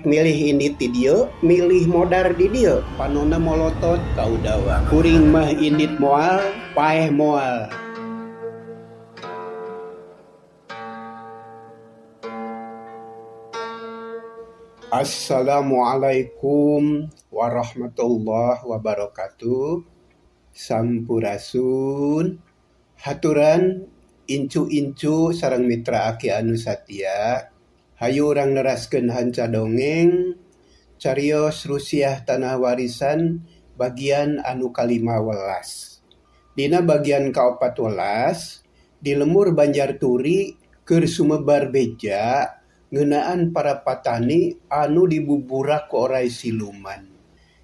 Milih ini ti dieu, milih modar di dieu, panonna molotot kaudawa. Kuring mah indit moal, paeh moal. Assalamualaikum warahmatullahi wabarakatuh. Sampurasun. Haturan incu-incu sareng mitra aki anu satia. Hayu urang neraskeun hanca dongeng carios Rusiah Tanah Warisan bagian anu ka-15. Dina bagian ka-14 di lemur Banjarturi keur sumebar beja ngeunaan para patani anu dibuburak ku oray siluman.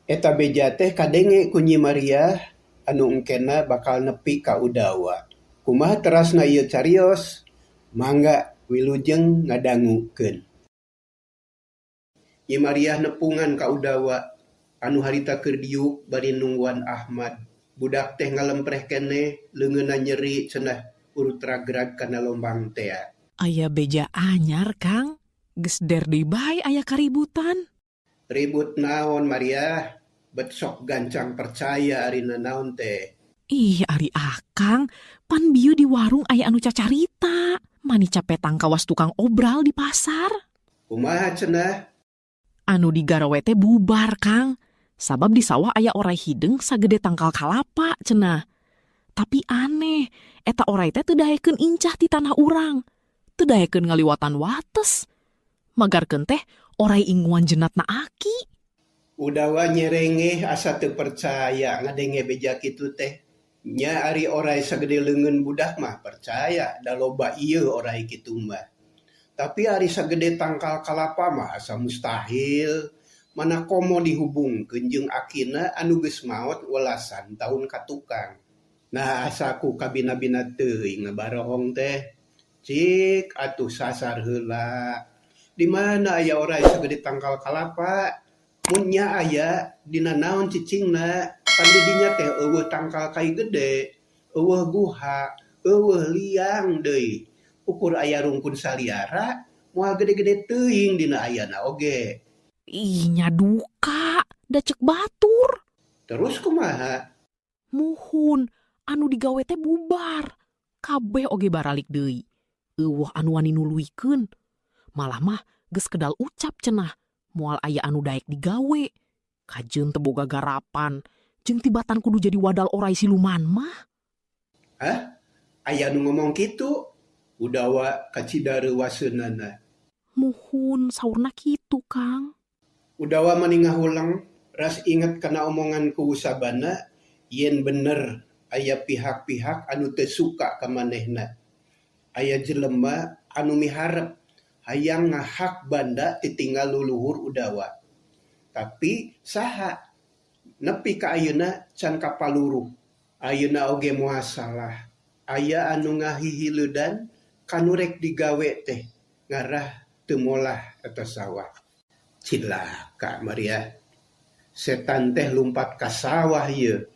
Eta beja teh kadenge ku Nyi Mariah anu engkena bakal nepi ka Udawa. Kumaha terasna ieu carios? Mangga wilujeng ngadangukeun. Nyi Mariah nepungan ka Udawa anu harita keur diuk bari nungguan Ahmad. Budak teh ngalempreh keneh leungeunna nyeri cenah urut ragrag kana lombang teh. Aya beja anyar, Kang. Geus der deui bae aya kaributan. Ribut naon Mariah? Bet sok gancang percaya arina naon teh. Ih, ari akang, pan bieu di warung aya anu cacarita. Mani capetang kawas tukang obral di pasar. Kumaha cenah? Anu digarowe teh bubar, Kang. Sabab di sawah aya oray hideng sagede tangkal kalapa, cenah. Tapi aneh, eta oray teh teu daekeun incah ti tanah urang. Teu daekeun ngaliwatan wates. Magarkeun teh oray inguan jenatna aki. Udawa nyerengeh asa teu percaya ngadenge beja kitu teh. Nya ari oray sagede leungeun budak mah percaya da loba ieu oray kitu mah. Tapi ari sagede tangkal kalapa mah asa mustahil. Mana komo dihubungkeun jeung akina anu geus maot welasan taun ka tukang. Nah asaku kabina-bina teuing ngabarohong teh. Cik atuh sasar heula. Di mana aya oray sagede tangkal kalapa? Mun nya aya dina naon cicingna? Pan di dinya teh eueuh tangkal kai gede, eueuh guha, eueuh liang deui. Ukur aya rungkun saliara, moal gede-gede teuing dina ayana oge. Ih, nya duka, da cek batur. Terus kumaha? Muhun, anu digawe teh bubar. Kabeh oge baralik deui. Eueuh anu wani nuluykeun. Malah mah geus kedal ucap cenah. Moal aya anu daek digawe. Kajeun teu boga garapan. Jeung tibatan kudu jadi wadal oray siluman mah. Hah? Aya nu ngomong kitu? Udawa kacidareu waseunana. Muhun, saurna kitu, Kang. Udawa maningah ulang, ras inget kana omonganku sabana, yen bener aya pihak-pihak anu teu suka ka manehna. Aya jelema anu miharep hayang ngahak banda titinggal luluhur Udawa. Tapi saha? Nepi ka ayeuna can kapaluruh. Ayeuna oge moal salah. Aya anu ngahihiledan kanu rek digawe teh ngarah teu molah eta sawah. Cilaka Maria. Setan teh lumpat ka sawah ieu.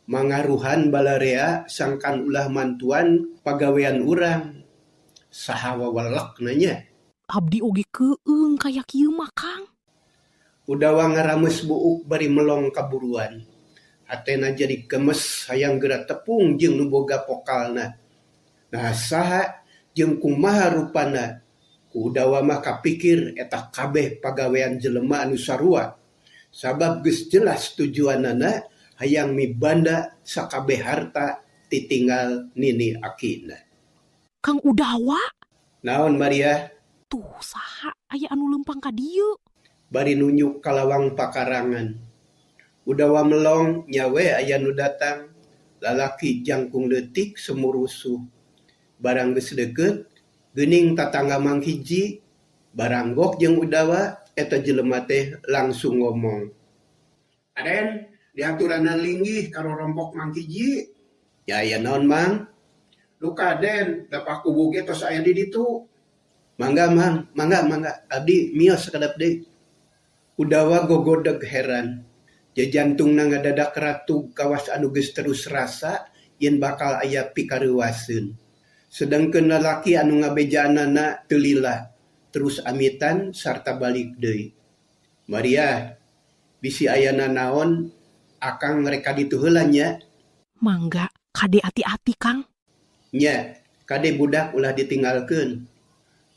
Mangaruhan balarea sangkan ulah mantuan pagawean urang. Saha wawelekna nya? Abdi oge keueung kaya kieu mah, Kang. Udawa ngarames buuk bari melong kaburuan. Hatena jadi gemes hayang geura tepung jeung nu boga pokalna. Nah saha jeung kumaha rupana? Ku Udawa mah kapikir eta kabeh pagawean jelema anu sarua. Sabab geus jelas tujuanana hayang mibanda sakabeh harta titinggal nini akina. Kang Udawa? Naon Maria? Tuh saha aya anu lempang ka dieu. Bari nunjuk kalawang pakarangan. Udawa melong nyawe aya nu datang. Lalaki jangkung leutik semurusuh. Barang geus deukeut, geuning tatangga mang hiji, baranggok jeung Udawa, eta jelema teh langsung ngomong. Aden, diaturanan linggih karo rompok mang hiji. Ya aya naon mang? Luka Den, dapak kubu ge tos aya di ditu. Mangga mang, mangga. Abdi mios sakadap deui. Udawa gogodeg heran. Jajantungna ngadadak ratug kawas anu geus terus rasa yen bakal aya pikareuwaseun. Sedengkeun lalaki anu ngabejaanana teu lila. terus amitan sarta balik deui. Maria, bisi ayana naon akang reka ditu heula nya. Mangga, kade ati-ati Kang. Nya, kade budak ulah ditinggalkeun.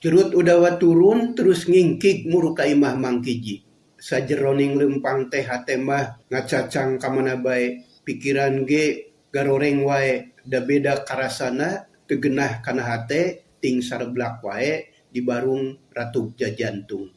Curut udawa turun terus ngingkig muru ka imah Mang Kiji. Sajeroning lempang teh hate mah ngacacang ka mana bae. Pikiran ge garoreng wae da beda karasana tegenah kana hate ting sareblak wae di barung Ratu Jajantung.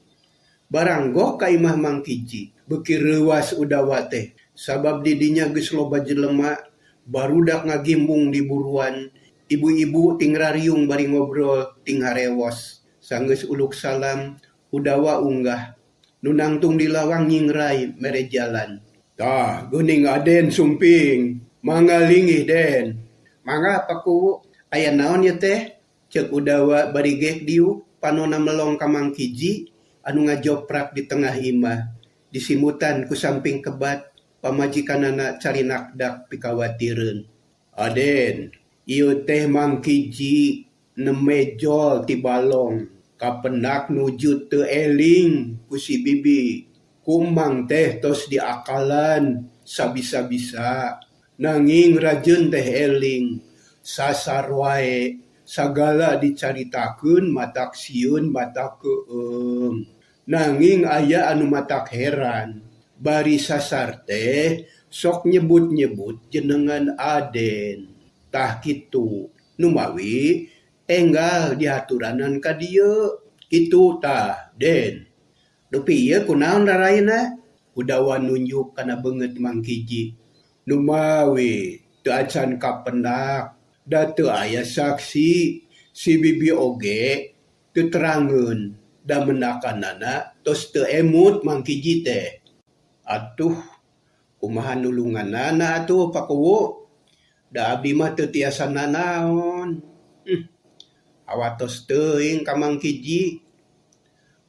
Barang goh ka imah Mang Kiji beuki reuwas udawa teh sabab didinya geus loba jelema barudak ngagimbung di buruan. Ibu-ibu ting rariung bari ngobrol ting harewos. Sanggeus uluk salam, udawa unggah. Nunangtung di lawang nyingrai mere jalan. Tah, geuning Aden sumping. Mangga linggih Den. Mangga paku aya naon ya teh? Ceuk udawa bari gek diu panona melong ka Mang Kiji anu ngajoprak di tengah imah. Disimutan ku samping kebat pamajikanana cari nakdak pikawatireun. Aden, ieu teh Mang Kiji nemejol ti balong. Kapendak nuju teu eling ku si bibi. Kumang teh tos diakalan sabisa-bisa. Nanging rajeun teh eling. Sasar wae sagala dicaritakeun matak sieun batak keueum. Nanging aya anu matak heran. Bari sasar teh sok nyebut-nyebut jenengan Aden. Tah kitu. Numawi enggal diaturanan ka dieu. Kitu tah, Den. Dupi ieu kunaon rarayna? Udawa nunjuk kana beungeut Mang Kiji. Numawi teu acan kapendak da teu aya saksi. Si bibi oge teu terangeun da mendakanana tos teu emut Mang Kiji teh. Atuh, kumaha nulunganana atuh pakuwu? Da abdi mah teu tiasa nanaon. Awatos teuing ka Mang Kiji.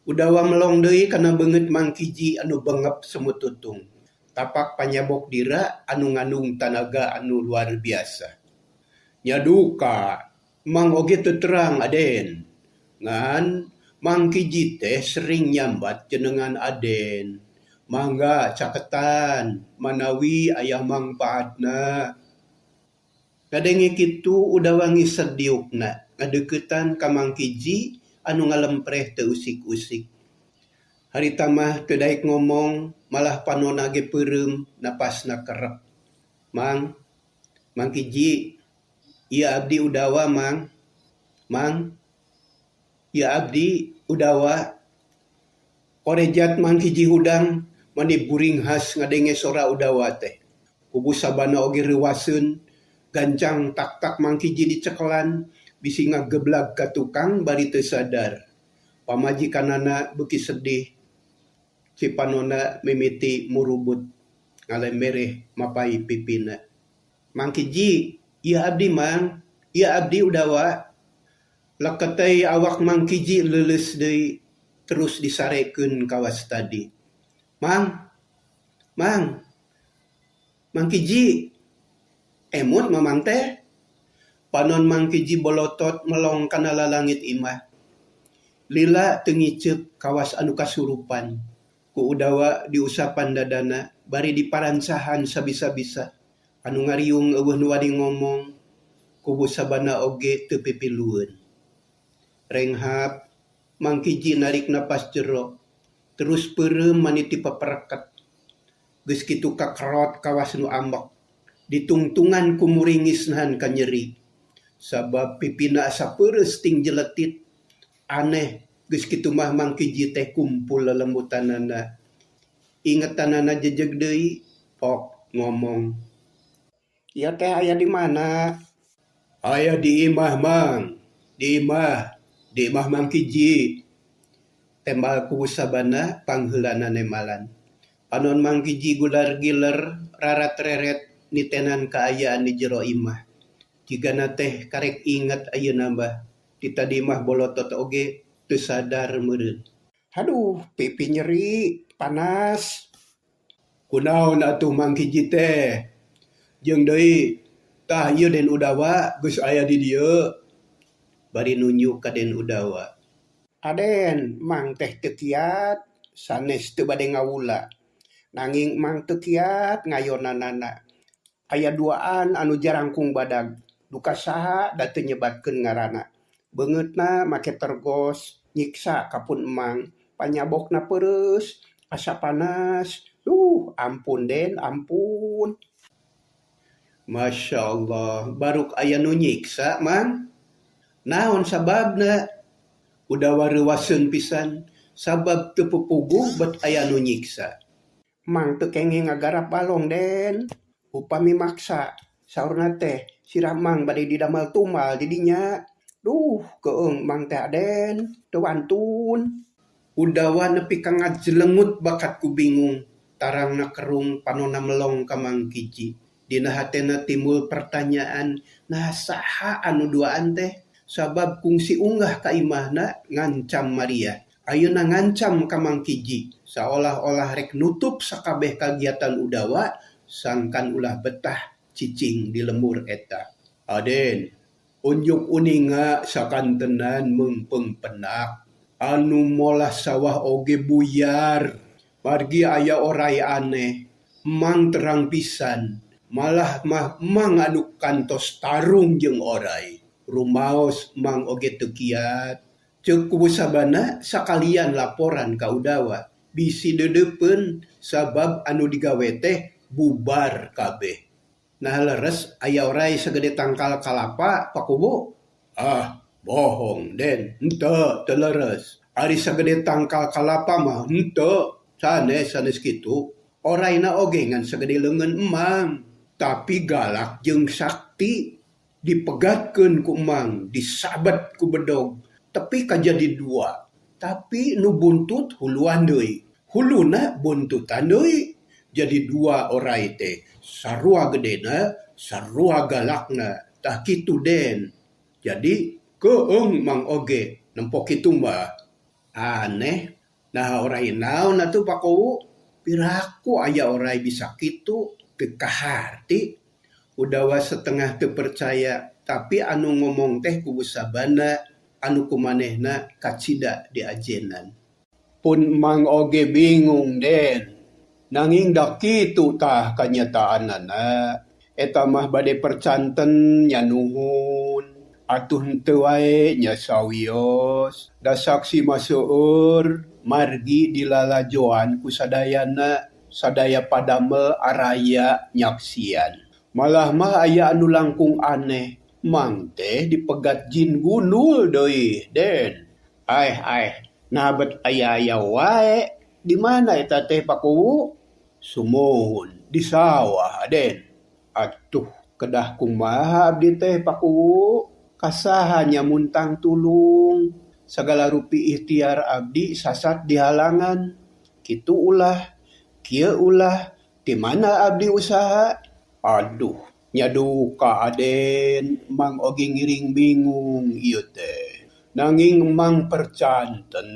Udawa melong deui kana beungeut Mang Kiji anu bengep semututung. Tapak panyabok dira anu ngandung tanaga anu luar biasa. Nyaduka, Mang oge teu terang Aden. Ngan Mang Kiji teh sering nyambat jenengan Aden. Mangga caketan manawi aya mangpaatna. Kadenge kitu udawa ngised diukna ngadeuketan ka Mang Kiji anu ngalempreh teu usik-usik. Harita mah teu daek ngomong malah panonna ge peureum napasna kerep. Mang Kiji, ieu abdi udawa Mang. Mang, ieu abdi udawa. Korejat Mang Kiji hudang mani buring has ngadenge sora udawa teh. Kubu sabana oge reuwaseun gancang tak-tak Mang Kiji dicekelan bisi ngageblag ka tukang bari teu sadar. Pamajikanana beuki sedih. Si panonna mimiti murubut ngalemereh mapai pipina. Mang Kiji, ieu abdi Mang, ieu abdi udawa. Leketei awak Mang Kiji leuleus deui terus disarekeun ka wastadi. Mang Kiji, emut mamang teh? Panon Mang Kiji bolotot melong kana lalangit imah. Lila teu ngiceup kawas anu kasurupan. Ku udawa diusapan dadana bari diparancahan sabisa-bisa. Anu ngariung eueuh nu wani ngomong. Kubu sabana oge teu pipilueun. Renghap Mang Kiji narik napas jero. Terus peureum maniti papereket. Geus kitu kakerot kawas nu ambek. Ditungtungan ku muringisnahan ka nyeri. Sabab pipina asa peureus ting jeletit. Aneh geus kitu mah Mang Kiji teh kumpul lelembutanana. Ingetanana jejeg deui pok ngomong. Ieu teh aya di mana? Aya di imah Mang. Di imah Mang Kiji. Tembal ku sabana pangheulana nemalan. Panon Mang Kiji gudar giler rarat reret nitenan kaayaan di jero imah. Jigana teh karek inget ayeuna mah di tadi mah bolotot oge teu sadar meureun. Haduh, pipi nyeri, panas. Kunaon atuh Mang Kiji teh? Jeung deui tah ieu Den Udawa geus aya di dieu. Bari nunjuk ka Den Udawa. Aden mang teh teu kiat sanes teu bade ngawula. Nanging mang teu kiat ngayonanana. Aya duaan anu jarangkung badag. Duka saha da teu nyebatkeun ngaranna. Beungeutna make tergos nyiksa kapun emang. Panyabokna peureus, asa panas. Ampun Den, ampun. Masya Allah, baruk aya nu nyiksa mang. Naon sababna? Udah wareuwaseun pisan. Sabab teu pupuguh bet aya nu nyiksa. Mang teu kenging ngagarap balong Den. Upami maksa. Saurna teh, sirah mang bade didamel tumal didinya. Keung mang teh Aden, teu wantun. Udawa nepi ka ngajlengut bakat ku bingung. Tarangna kerung panonna melong ka Mang Kiji. Dina hatena timbul pertanyaan, nah saha anu duaan teh? Sabab kungsi unggah ka imahna ngancam Maria. Ayeuna ngancam ka Mang Kiji. Seolah-olah rek nutup sakabeh kagiatan Udawa, sangkan ulah betah cicing di lembur eta. Aden, unjuk uninga sakantenan mengpeng penak. Anu molah sawah oge buyar. Margi aya orai aneh. Mang terang pisan. Malah mang anu kantos tarung jeung orai. Rumaos mang oge teu kiat. Ceuk ku sabana sakalian laporan ka Udawa. Bisi deudeupeun sabab anu digawe teh bubar kabeh. Nah leres aya orai sagede tangkal kalapa pakubu. Bohong Den, henteu teu leres. Ari sagede tangkal kalapa mah henteu, sanes kitu. Oraina oge ngan sagede leungeun emang. Tapi galak jeung sakti dipegatkeun ku emang, disabet ku bedog, tepi kajadi dua. Tapi nu buntut huluan deui. Huluna buntutan deui. Jadi dua orai teh. Sarua gedena, sarua galakna. Tah kitu Den. Jadi keung mang oge nempo kitu mbah. Aneh. Nah orai naon atuh Pakowu? Piraku aya orai bisa kitu. Teu kaharti. Udawa setengah teu percaya. Tapi anu ngomong teh ku sabana, anu kumanehna kacida di ajenan. Pun mang oge bingung Den. Nanging da kitu tah kanyataanana. Eta mah bade percanten nya nuhun. Atuh henteu wae nya sawios. Da saksi maseueur margi dilalajoan ku sadayana. Sadaya padamel araya nyaksian. Malah mah aya anu langkung aneh. Mang teh dipegat jin gundul deui Den. Nah bet aya-aya wae. Di mana eta teh Pakowu? Sumuhun di sawah Den. Atuh kedah kumaha abdi teh Pakowu? Kasaha nya muntang tulung. Sagala rupi ikhtiar abdi sasat di halangan. Kitu ulah. Kieu ulah, di mana abdi usaha? Aduh, nya duka Aden, mang oge ngiring bingung ieu teh. Nanging mang percanten,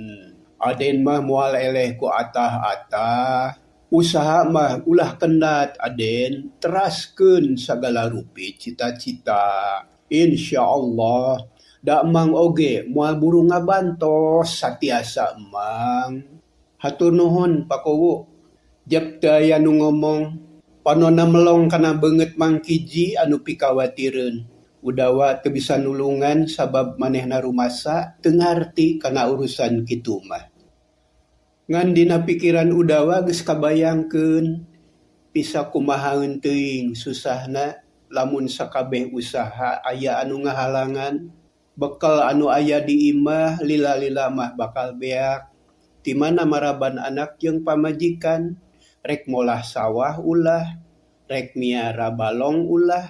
Aden mah moal eleh ku atah-atah. Usaha mah ulah kendat Aden, teraskeun sagala rupi cita-cita. Insyaallah, da mang oge moal buru ngabantos satiasa emang. Hatur nuhun Pakowu. Jep daya nu ngomong, panonna melong kana beungeut Mang Kiji anu pikawatireun. Udawa teu bisa nulungan sabab manehna rumasa teu ngarti kana urusan kitu mah. Ngan dina pikiran Udawa geus kabayangkeun bisa kumahaeun teuing susahna lamun sakabeh usaha aya anu ngahalangan. Bekal anu aya di imah lila-lila mah bakal beak. Di mana maraban anak jeung pamajikan. Rek molah sawah ulah, rek miara balong ulah,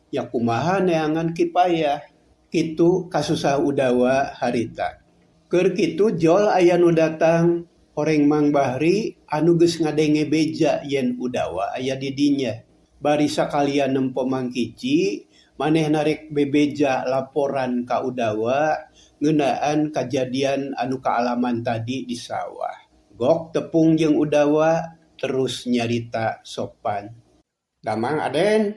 ya kumaha neangan kipayah. Kitu kasusah Udawa harita. Keur kitu jol aya nu datang, horeng Mang Bahri anu geus ngadenge beja yen Udawa aya di dinya. Bari sakalian nempo Mang Kiji, manehna rek bebeja laporan ka Udawa ngeunaan kajadian anu kaalaman tadi di sawah. Gok tepung jeung Udawa terus nyarita sopan. Damang Aden.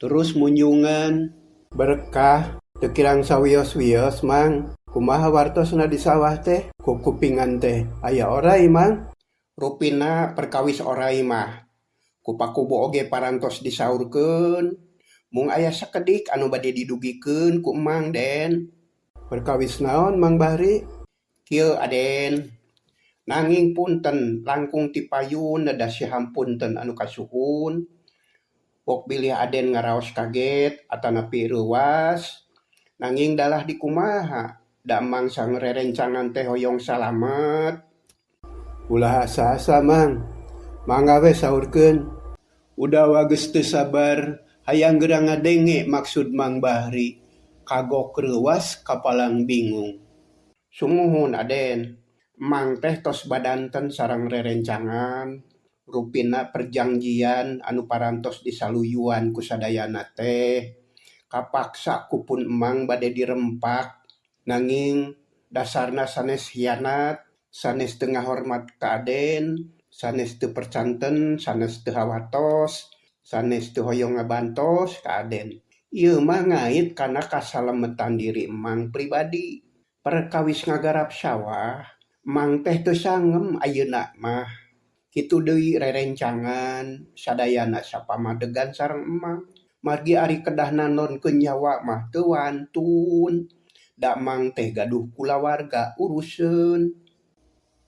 Terus munjungan berkah teu kirang sawios-wios Mang. Kumaha wartosna di sawah teh? Ku kupingan teh aya orai mang. Rupina perkawis orai mah. Kupakubu oge parantos disaurkeun. Mung aya sakedik anu bade didugikeun ku emang den. Perkawis naon Mang Bahri? Kieu Aden. Nanging punten langkung ti payun nedasi hampunten anu kasuhun. Pok bilih Aden ngaraos kaget atanapi reuwas. Nanging dalah di kumaha. Da mangsa ngrerencangan teh hoyong salamet. Ulah asa-asa Mang. Mangga we saurkeun. Udah wages teu sabar hayang gerang ngadenge maksud Mang Bahri. Kagok reuwas kapalang bingung. Sumuhun Aden. Mang teh tos badanten sareng rerencangan. Rupina perjanjian anu parantos disaluyuan ku sadayana teh. Kapaksa kupun emang bade dirempak. Nanging dasarna sanes hianat, sanes teu ngahormat ka Aden, sanes teu percanten, sanes teu hawatos, sanes teu hoyong ngabantos ka Aden. Ieu mah ngait kana kasalametan diri emang pribadi. Perkawis ngagarap sawah, emang teh teu sangem ayeuna mah. Kitu deui rerencangan sadayana sapamadegan sareng emang. Margi ari kedah nanonkeun nyawa mah teu wantun. Da mang teh gaduh kulawarga uruseun.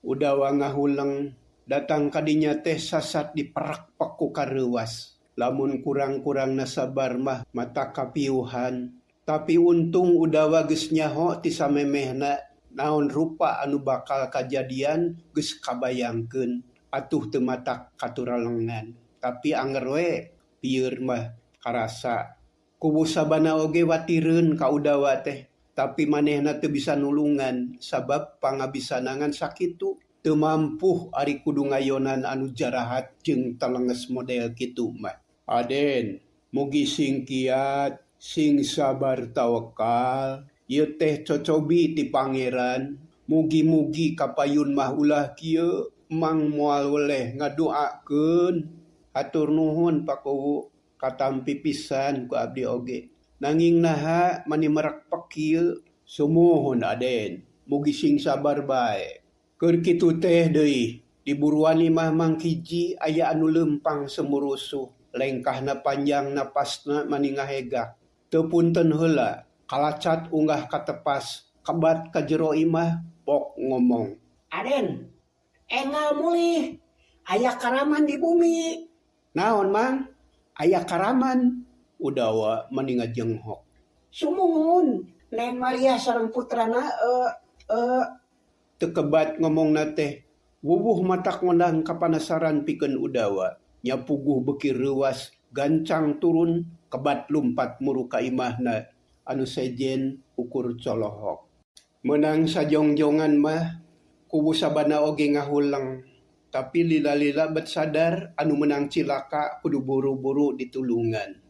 Udawa ngahuleng datang kadinya teh sasat diperak ku kareuwas. Lamun kurang-kurang nasabar mah mata kapiuhan. Tapi untung udawa geus nyaho ti samemehna naon rupa anu bakal kajadian geus kabayangkeun. Atuh teu matak katuralengan. Tapi anger we pieur mah karasa. Kubu sabana oge watireun ka udawa teh. Tapi manehna teu bisa nulungan sabab pangabisanangan sakitu. Teu mampu ari kudu ngayonan anu jarahat jeung talenges model kitu mah. Aden, mugi sing kiat, sing sabar tawakal. Ieu teh cocobi ti pangeran. Mugi-mugi kapayun mah ulah kieu mang moal weleh ngadoakeun. Hatur nuhun Pakowu, katampi pisan ku abdi oge. Nanging naha mani merekpek kieu sumuhun Aden. Mugi sing sabar bae. Keur kitu teh deui, di buruan imah Mang Kiji aya anu lempang semurusuh. Lengkahna panjang napasna mani ngahegak. Teu punten heula, kalacat unggah katepas, kabat ka jero imah pok ngomong. Aden, engal mulih, aya karaman di bumi. Naon Mang? Aya karaman? Udawa mani ngajenghok. Sumuhun, Neng Maria sareng putrana teu kebat ngomongna teh. Wuwuh matak ngondang kapanasaran pikeun Udawa. Nya puguh beki reuwas gancang turun kebat lumpat muru ka imahna anu sejen ukur colohok. Menang sajongjongan mah kubu sabana oge ngahuleng. Tapi lila-lila bet sadar anu menang cilaka kudu buru-buru ditulungan.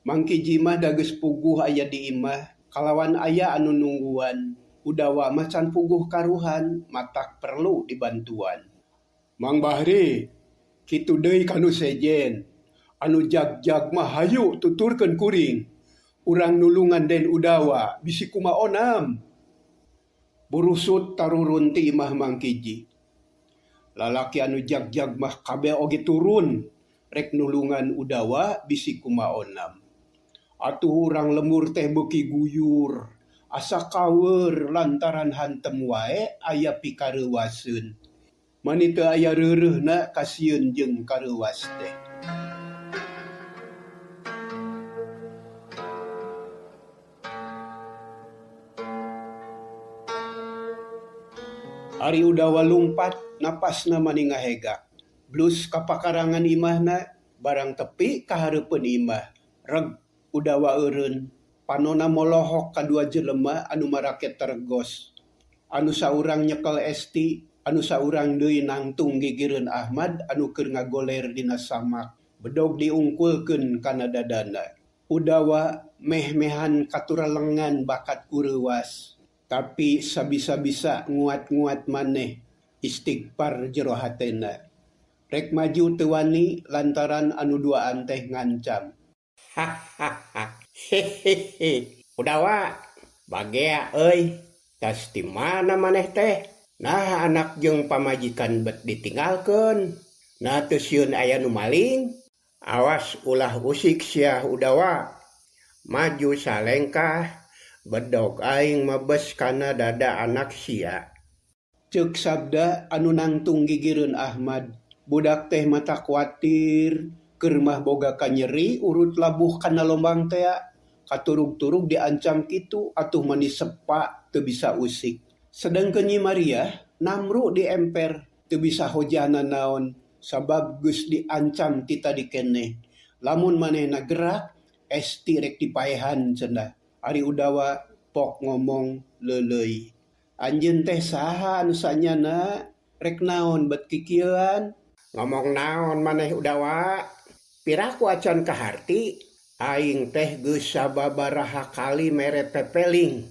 Mang Kiji mah dageus puguh aya di imah, kalawan aya anu nungguan. Udawa mah can puguh karuhan, matak perlu dibantuan. Mang Bahri, kitu deui kanu sejen. Anu jag-jag mah hayu tuturkeun kuring. Urang nulungan Den Udawa, bisi kumaonam. Burusut tarurun ti imah Mang Kiji. Lalaki anu jag-jag mah kabeh oge turun. Rek nulungan Udawa bisi kumaonam. Atuh urang lemur teh beuki guyur. Asa kawer lantaran hantem wae aya pikareuwaseun. Mani teu aya reureuhna kasieun jeung kareuwas teh. Ari Udawa lumpat, napasna mani ngahegak. Blus kapakarangan imahna, barang tepi kahareupeun imah. Reg Udawa eureun, panona molohok kadua jelema anu maraket tergos. Anu saurang nyekel esti, anu saurang deui nangtung gigireun Ahmad anu keur ngagoler dina samak. Bedog diungkulkeun kana dadana. Udawa meh-mehan katuralengan bakat kureuwas. Tapi sabisa-bisa nguat-nguat maneh istighfar jero hatena. Rek maju teu wani lantaran anu duaan teh ngancam. Hahaha. Hehehe. Udawa, bagea euy. Tas di mana maneh teh? Nah anak jeung pamajikan bet ditinggalkeun. Nah teu sieun aya nu maling. Awas ulah usik sia Udawa. Maju salengkah bedog aing mabes kana dada anak sia. Ceuk sabda anu nangtung gigireun Ahmad. Budak teh mata kuatir keur mah boga kanyeri urut labuh kana lombang teh. Katurug-turug diancam kitu atuh mani sepa teu bisa usik. Sedengkeun Nyi Maria namru di emper teu bisa hojana naon sabab geus diancam ti tadi keneh. Lamun manehna gerak esti rek dipaehan cenah. Ari Udawa pok ngomong leuleuy. Anjeun teh saha anu sanyana rek naon bet kikieuan? Ngomong naon maneh Udawa? Piraku acan kaharti? Aing teh geus sababaraha kali mere pepeling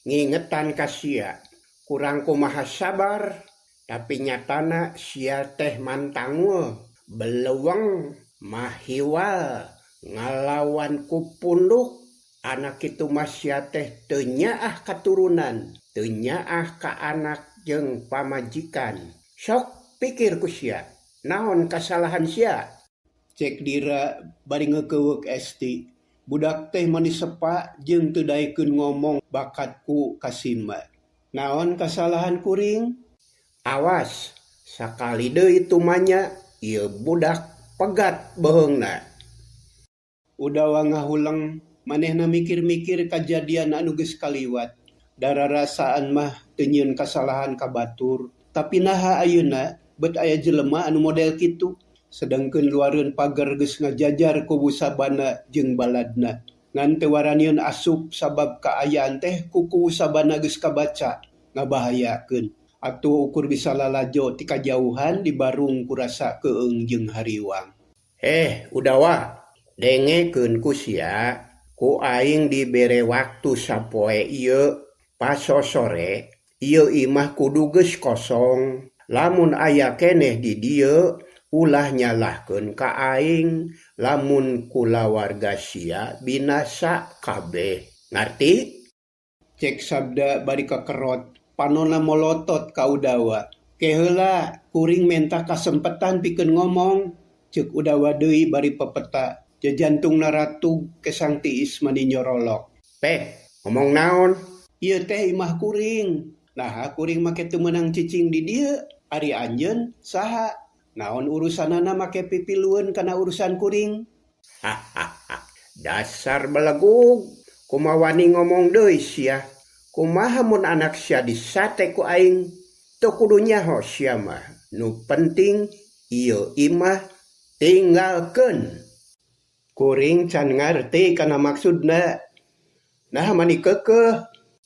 ngingetan ka sia. Kurang kumaha sabar, tapi nyatana sia teh mantangul, beleweng, mahiwal, ngalawan ku punduk. Anak kitu mah sia teh teu nyaah katurunan, teu nyaah ka anak jeung pamajikan. Sok pikir ku sia, naon kasalahan sia? Cek dira bari ngeukeuk esti. Budak teh mani sepa jeung teu daekeun ngomong bakat ku kasima. Naon kasalahan kuring? Awas, sakali deui tumanya ieu budak pegat beheungna. Udawa ngahuleng manehna mikir-mikir kajadian anu geus kaliwat. Dararasaan mah teu nyieun kasalahan ka batur, tapi naha ayeuna bet aya jelema anu model kitu. Sedengkeun luareun pagar geus ngajajar ku busabana jeung baladna. Ngan teu waranieun asup sabab kaayaan teh ku busabana geus kabaca ngabahayakeun. Atuh ukur bisa lalajo ti kajauhan dibarung ku rasa keung jeung hariwang. Udawa, dengekeun ku sia, ku aing dibere waktu sapoe ieu pasosore, ieu imah kudu geus kosong. Lamun aya keneh di dieu ulah nyalahkeun ka aing, lamun kulawarga sia binasa kabeh. Ngarti? Cek sabda bari kakerot, panonna molotot ka Udawa. Keheula kuring menta kasempetan pikeun ngomong. Ceuk Udawa deui bari pepeta, jajantungna ratug kesang tiis mani nyorolok. Ngomong naon? Ieu teh imah kuring. Nah, kuring make teu meunang cicing di dieu. Ari anjeun saha? Naon urusanana make pipilueun kana urusan kuring? Dasar belegug. Kumawani ngomong deui sia. Kumaha mun anak sia disate ku aing? Teu kudu nyaho sia mah. Nu penting ieu imah tinggalkeun. Kuring can ngarti kana maksudna. Nah mani keukeuh.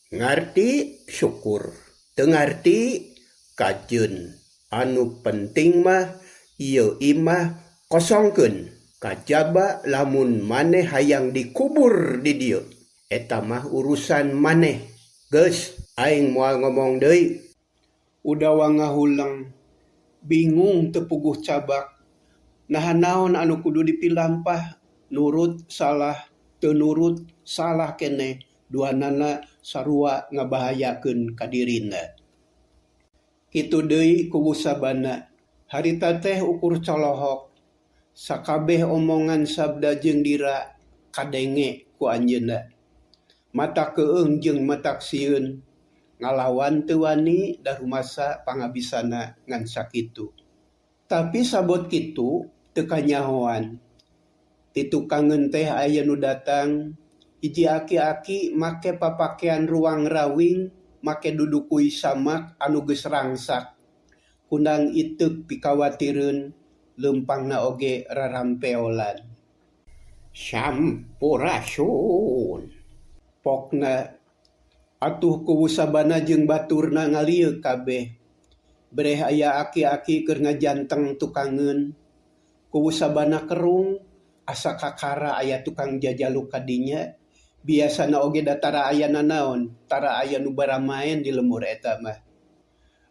Ngarti syukur. Teu ngarti kajeun. Anu penting mah ieu imah kosongkeun. Kajaba lamun maneh hayang dikubur di dieu. Eta mah urusan maneh. Geus, aing moal ngomong deui. Udawa ngahuleng, bingung teu puguh cabak. Nah naon anu kudu dipilampah? Nurut salah, teu nurut salah keneh. Duanana sarua ngabahayakeun ka dirina. Kitu deui ku busabana. Harita teh ukur colohok. Sakabeh omongan sabda jeung dira kadenge ku anjeunna. Mata keung jeung matak sieun. Ngalawan teu wani da rumasa pangabisana ngan sakitu. Tapi sabot kitu teu kanyahoan. Ti tukangeun teh aya nu datang, hiji aki-aki make papakean ruang rawing, make dudukui samak anu geus rangsak. Kundang iteuk pikawatireun leumpangna oge rarampeolan. Sampurasun. Pokna atuh ku busabana jeung baturna ngalieu kabeh. Breh aya aki-aki keur ngajanteng tukangeun. Ku busabana kerung asa kakara aya tukang jajaluk kadinya. Biasana oge da tara aya nanaon, tara aya nu baramaen di lemur eta mah.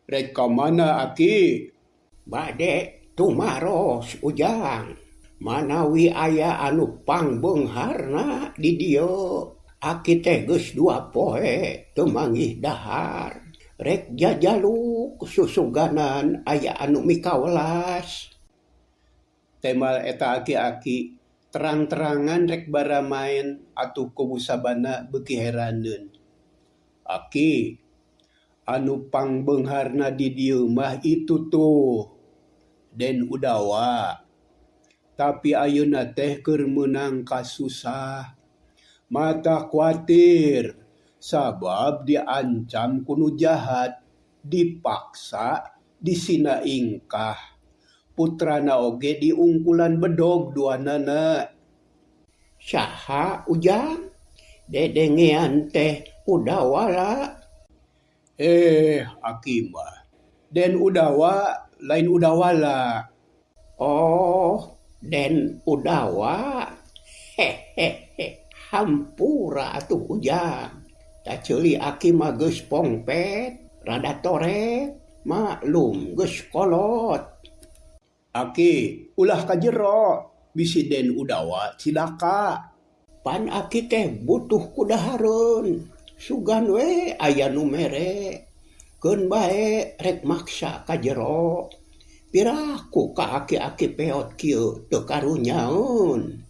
Rek ka mana aki? Bade tumaros ujang. Manawi aya anu pangbeungharna di dieu. Aki teh geus 2 poe teu manggih dahar. Rek jajaluk susuganan aya anu mikawelas. Temal eta aki-aki terang-terangan rek bara main atuh kubu sabana beuki heraneun. Aki, anu pangbeungharna di dieu mah itu tuh Den Udawa. Tapi ayeuna teh keur meunang kasusah. Mata kuatir sabab diancam kuno jahat, dipaksa, disina ingkah. Putrana oge diungkulan bedog duanana. Saha ujang? Dedengean teh Udawa la. Aki mah. Den Udawa lain Udawa la. Oh, Den Udawa. Hehehe. Hampura atuh ujang. Tak ceuli aki mah geus pongpet, rada torek, maklum geus kolot. Aki, ulah ka jero, bisi Den Udawa cilaka. Pan aki teh butuh kudahareun. Sugan we aya nu mere. Keun bae rek maksa ka jero. Piraku ka aki-aki peot kieu teu karunyaeun.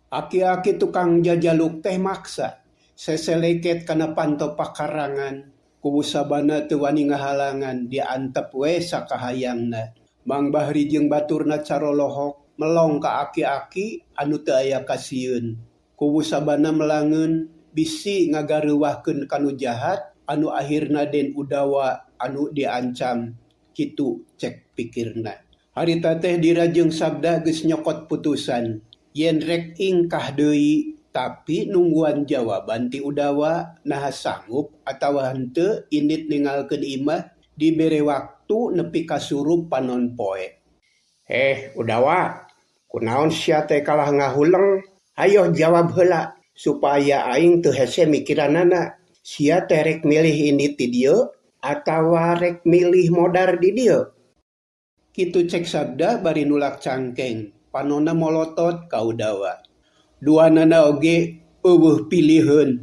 Aki-aki tukang jajaluk teh maksa. Seseleket kana panto pakarangan. Kubu sabana teu wani ngahalangan. Diantep we sakahayangna. Mang Bahri jeung baturna carolohok. Melong ka aki-aki anu teu aya kasieun. Kubu sabana melangeun. Bisi ngagareuwahkeun kanu jahat. Anu akhirna Den Udawa anu diancam. Kitu cek pikirna. Harita teh dira jeung sabda geus nyokot putusan. Yen rek ingkah deui tapi nungguan jawaban ti Udawa naha sanggup atawa henteu indit ningalkeun imah dibere waktu nepi ka surup panon poe. Udawa, kunaon sia teh kalah ngahuleng? Hayo jawab heula supaya aing teu hese mikiranana. Sia teh rek milih indit ti dieu atawa rek milih modar di dieu? Kitu cek sabda bari nulak cangkeng. Panonna molotot ka Udawa. Duanana oge eueuh piliheun.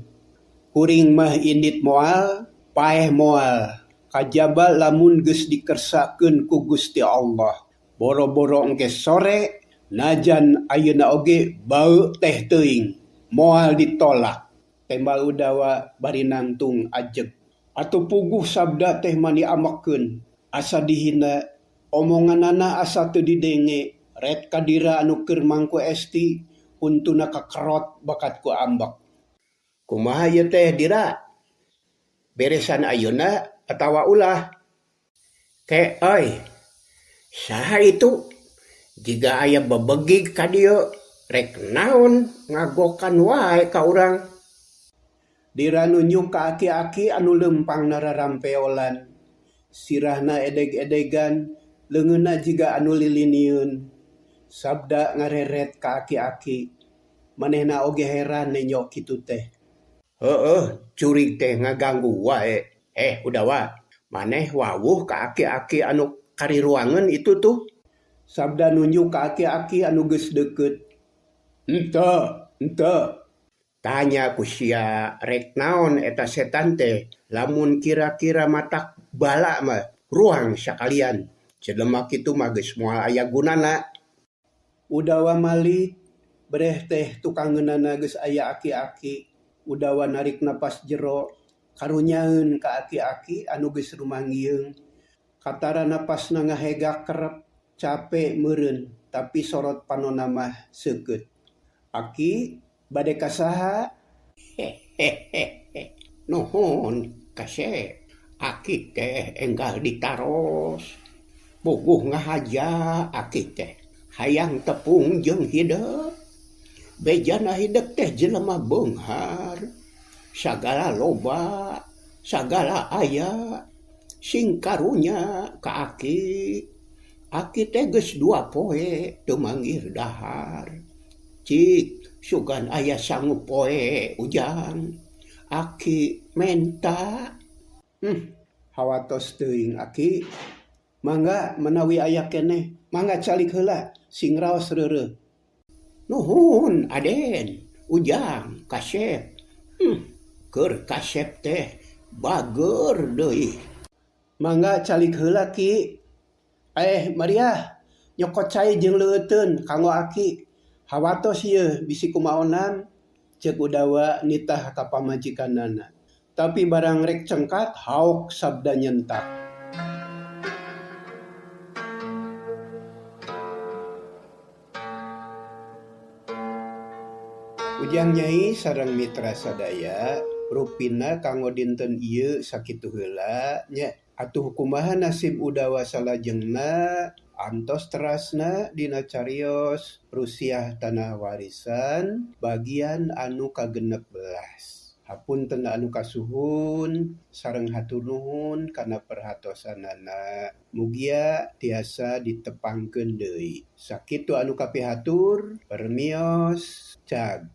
Kuring mah indit moal, paeh moal. Kajaba lamun geus dikersakeun ku Gusti Allah. Boro-boro engke sore, najan ayeuna oge bau teh teuing. Moal ditolak. Tembal Udawa bari nangtung ajeg. Atuh puguh sabda teh mani amekeun. Asa dihina, omonganana asa teu didenge. Ret kadira anu keur mangku esti untuna kakerot bakat ku ambak. Kumaha ieu teh dira? Beresan ayeuna atawa ulah? Saha itu? Jika aya bebegig ka dieu, rek naon ngagokan wae ka urang. Dira nunjuk ka aki-aki anu lempang nararampeolan. Sirahna edeg-edegan, leungeunna jiga anu lilinieun. Sabda ngareret ka aki-aki. Manehna oge heran nenyok kitu teh. Curig teh ngaganggu wae. Udawa, maneh wawuh ka aki-aki anu kari ruangan itu tuh. Sabda nunjuk ka aki-aki anu geus deukeut. Ente. Tanya ku sia rek naon eta setan teh. Lamun kira-kira matak bala mah ruang sakalian. Jelema kitu mah geus moal aya gunana. Udawa malik, bereh teh tukang ngeunana geus aya aki-aki. Udawa narik napas jero, karunyaeun ka aki-aki anu geus rumanggieung. Katara napasna ngahegak kerep, capek meureun, tapi sorot panonna mah seukeut. Aki, bade ka saha? Nuhun, kase. Aki teh enggal ditaros. Puguh ngahaja aki teh. Hayang tepung jeung hidup. Bejana hidup teh jelema beunghar. Sagala loba, sagala aya. Sing karunya ka aki. Aki teh geus 2 poe teu manggih dahar. Cik sugan aya sanggup poe ujang. Aki menta. Hawatos teuing aki. Mangga menawi aya keneh, mangga calik heula sing raos reureuh. Nuhun Aden, ujang, kasep. Keur kasep teh bager deui. Mangga calik heula Ki. Maria, nyokot cai jeung leueteun kanggo Aki. Hawatos ieu bisi kumaonan ceuk Udawa nitah ka pamajikanana. Tapi barang rek cengkat haok sabda nyentak. Ujang Nyai sareng mitra sadaya rupina kanggo dinten ieu sakitu heula nya atuh kumaha nasib Udawa salajengna antos terasna dina carios Rusiah Tanah Warisan bagian anu ka-16. Hapunten anu kasuhun sareng hatur nuhun kana perhatosanana. Mugia tiasa ditepangkeun deui. Sakitu anu kapihatur permios cag.